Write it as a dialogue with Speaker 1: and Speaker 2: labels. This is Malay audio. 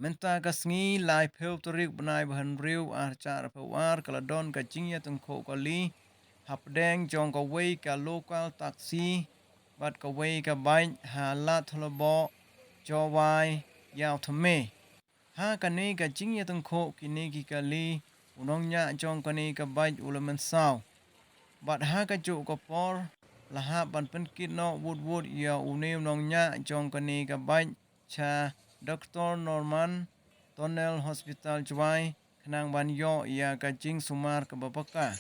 Speaker 1: Menta kasngi lai peu terik benai bahan riu arcar pewar kaladon kacingnya Tyngkhuh kali hapdeng jong Kawei ka lokal taksi bat Kawei ka baik ha Ladthalaboh Jowai yau thame ha kani kacingnya Tyngkhuh kini ki kali Nongniah jong kani ka baik ula Mynsaw bat ha kajuk kopor lahap ban penkit no wood ya unim Nongniah jong kani ka baik cha Dr. Norman Tonel Hospital Jowai kenang ban yo ia kacing sumar ke bapaka.